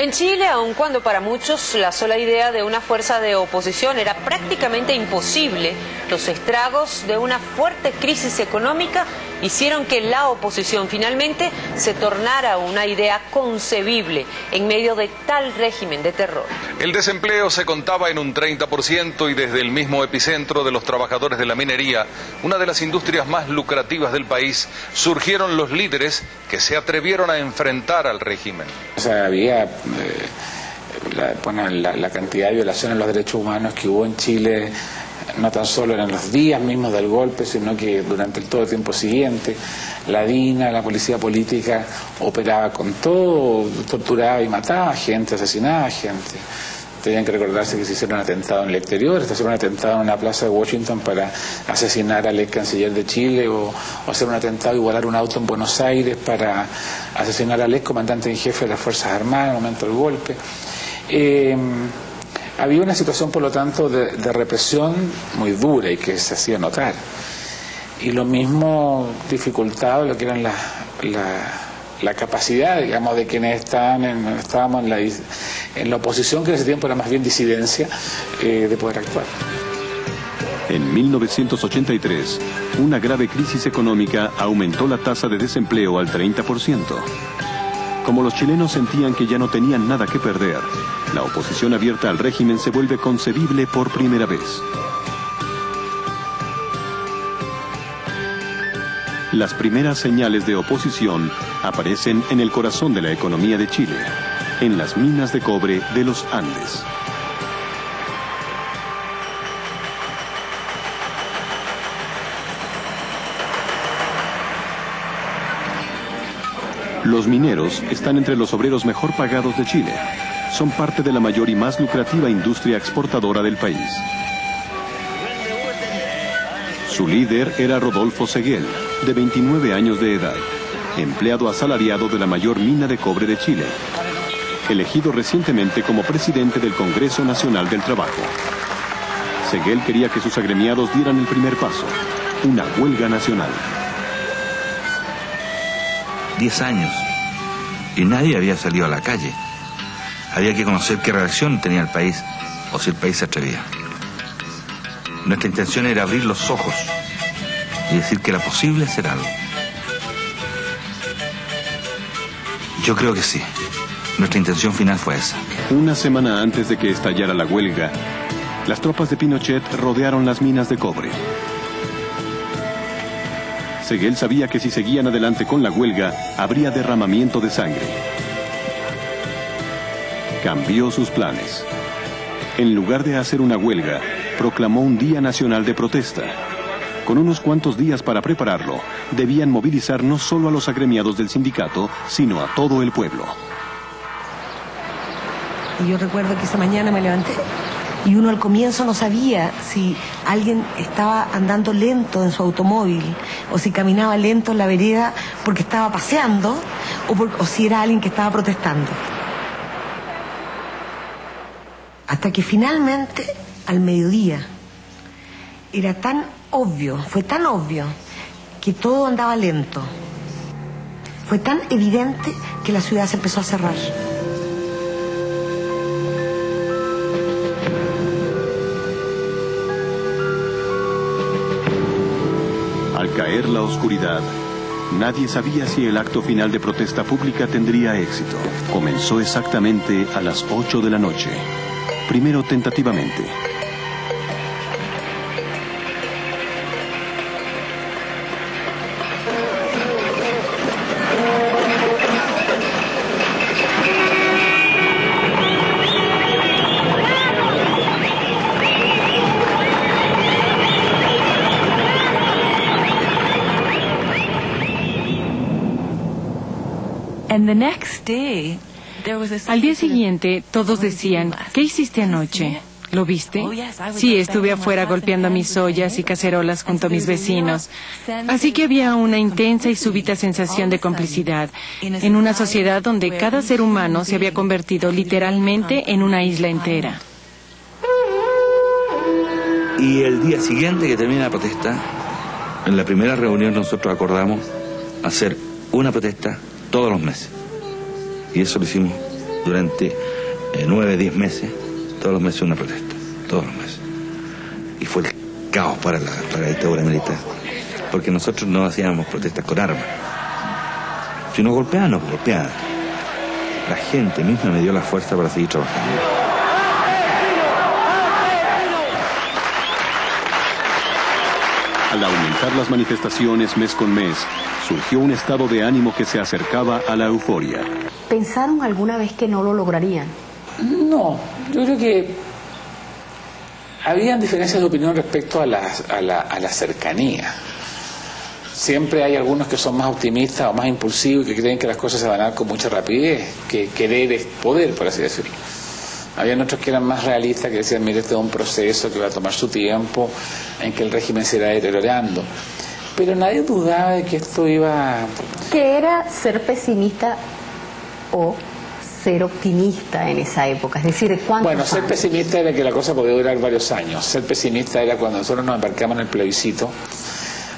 En Chile, aun cuando para muchos la sola idea de una fuerza de oposición era prácticamente imposible, los estragos de una fuerte crisis económica hicieron que la oposición finalmente se tornara una idea concebible en medio de tal régimen de terror. El desempleo se contaba en un 30% y desde el mismo epicentro de los trabajadores de la minería, una de las industrias más lucrativas del país, surgieron los líderes que se atrevieron a enfrentar al régimen. O sea, había la cantidad de violaciones a los derechos humanos que hubo en Chile, no tan solo en los días mismos del golpe, sino que durante todo el tiempo siguiente. La DINA, la policía política, operaba con todo, torturaba y mataba gente, asesinaba gente. Tenían que recordarse que se hicieron atentados en el exterior, se hicieron un atentado en una plaza de Washington para asesinar al ex canciller de Chile, o hacer un atentado y volar un auto en Buenos Aires para asesinar al ex comandante en jefe de las Fuerzas Armadas en el momento del golpe. Había una situación, por lo tanto, de represión muy dura y que se hacía notar. Y lo mismo dificultaba lo que eran la capacidad, digamos, de quienes estábamos en la oposición, que en ese tiempo era más bien disidencia, de poder actuar. En 1983, una grave crisis económica aumentó la tasa de desempleo al 30%. Como los chilenos sentían que ya no tenían nada que perder, la oposición abierta al régimen se vuelve concebible por primera vez. Las primeras señales de oposición aparecen en el corazón de la economía de Chile, en las minas de cobre de los Andes. Los mineros están entre los obreros mejor pagados de Chile. Son parte de la mayor y más lucrativa industria exportadora del país. Su líder era Rodolfo Seguel, de 29 años de edad, empleado asalariado de la mayor mina de cobre de Chile, elegido recientemente como presidente del Congreso Nacional del Trabajo. Seguel quería que sus agremiados dieran el primer paso, una huelga nacional. 10 años y nadie había salido a la calle. Había que conocer qué reacción tenía el país o si el país se atrevía. Nuestra intención era abrir los ojos y decir que era posible hacer algo. Yo creo que sí. Nuestra intención final fue esa. Una semana antes de que estallara la huelga, las tropas de Pinochet rodearon las minas de cobre. Seguel sabía que si seguían adelante con la huelga, habría derramamiento de sangre. Cambió sus planes. En lugar de hacer una huelga, proclamó un día nacional de protesta. Con unos cuantos días para prepararlo, debían movilizar no solo a los agremiados del sindicato, sino a todo el pueblo. Y yo recuerdo que esa mañana me levanté y uno al comienzo no sabía si alguien estaba andando lento en su automóvil o si caminaba lento en la vereda porque estaba paseando o si era alguien que estaba protestando. Hasta que finalmente, al mediodía, era tan obvio, fue tan obvio que todo andaba lento. Fue tan evidente que la ciudad se empezó a cerrar. Al caer la oscuridad, nadie sabía si el acto final de protesta pública tendría éxito. Comenzó exactamente a las 8 de la noche. Primero tentativamente. Al día siguiente, todos decían, ¿qué hiciste anoche? ¿Lo viste? Sí, estuve afuera golpeando mis ollas y cacerolas junto a mis vecinos. Así que había una intensa y súbita sensación de complicidad en una sociedad donde cada ser humano se había convertido literalmente en una isla entera. Y el día siguiente que termina la protesta, en la primera reunión nosotros acordamos hacer una protesta todos los meses. Y eso lo hicimos durante 9, 10 meses, todos los meses una protesta, todos los meses. Y fue el caos para la dictadura militar, porque nosotros no hacíamos protestas con armas. Si nos golpeaban, nos golpeaban. La gente misma me dio la fuerza para seguir trabajando. Al aumentar las manifestaciones mes con mes, surgió un estado de ánimo que se acercaba a la euforia. ¿Pensaron alguna vez que no lo lograrían? No, yo creo que habían diferencias de opinión respecto a la cercanía. Siempre hay algunos que son más optimistas o más impulsivos y que creen que las cosas se van a dar con mucha rapidez, que querer es poder, por así decirlo. Habían otros que eran más realistas, que decían, mire, este es un proceso que va a tomar su tiempo, en que el régimen se irá deteriorando. Pero nadie dudaba de que esto iba... ¿Qué era ser pesimista o ser optimista en esa época? Es decir, ¿cuántos Bueno, ser años? pesimista era que la cosa podía durar varios años. Ser pesimista era cuando nosotros nos embarcamos en el plebiscito.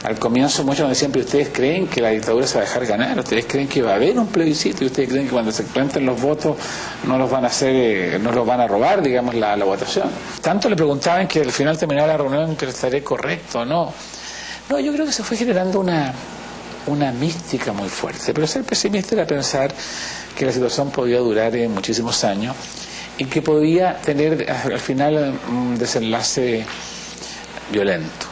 Al comienzo muchos nos decían, pero ustedes creen que la dictadura se va a dejar ganar, ustedes creen que va a haber un plebiscito y ustedes creen que cuando se cuenten los votos no los van a hacer, no los van a robar, digamos, la votación. Tanto le preguntaban que al final terminaba la reunión que estaré correcto o no. No, yo creo que se fue generando una mística muy fuerte, pero ser pesimista era pensar que la situación podía durar muchísimos años y que podía tener al final un desenlace violento.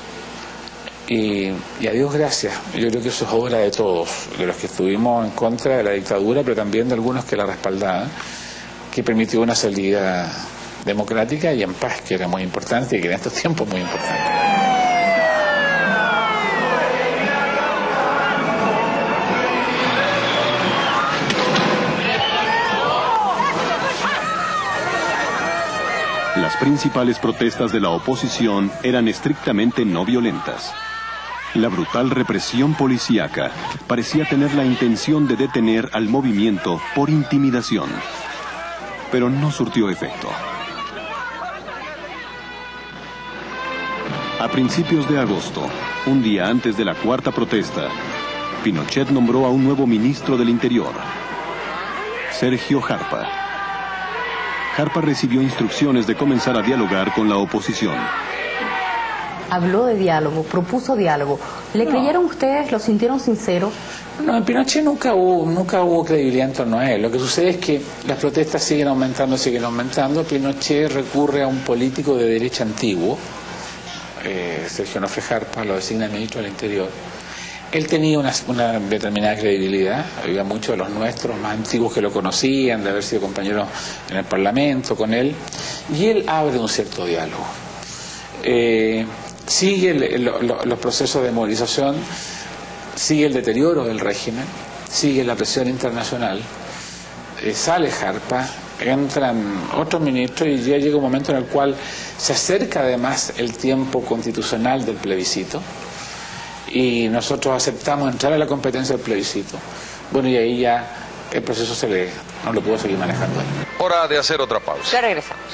Y a Dios gracias, yo creo que eso es obra de todos, de los que estuvimos en contra de la dictadura, pero también de algunos que la respaldaban, que permitió una salida democrática y en paz, que era muy importante y que en estos tiempos es muy importante. Las principales protestas de la oposición eran estrictamente no violentas. La brutal represión policíaca parecía tener la intención de detener al movimiento por intimidación, pero no surtió efecto. A principios de agosto, un día antes de la cuarta protesta, Pinochet nombró a un nuevo ministro del Interior, Sergio Jarpa. Jarpa recibió instrucciones de comenzar a dialogar con la oposición. Habló de diálogo, propuso diálogo. ¿Le creyeron ustedes? ¿Lo sintieron sincero? No, en Pinochet nunca hubo credibilidad en torno a él. Lo que sucede es que las protestas siguen aumentando. Pinochet recurre a un político de derecha antiguo, Sergio Onofre Jarpa, lo designa ministro del Interior. Él tenía una determinada credibilidad, había muchos de los nuestros más antiguos que lo conocían, de haber sido compañeros en el Parlamento con él, y él abre un cierto diálogo. Sigue los procesos de movilización, sigue el deterioro del régimen, sigue la presión internacional, sale Jarpa, entran otros ministros y ya llega un momento en el cual se acerca además el tiempo constitucional del plebiscito y nosotros aceptamos entrar a la competencia del plebiscito. Bueno, y ahí ya el proceso no lo pudo seguir manejando ahí. Hora de hacer otra pausa. Ya regresamos.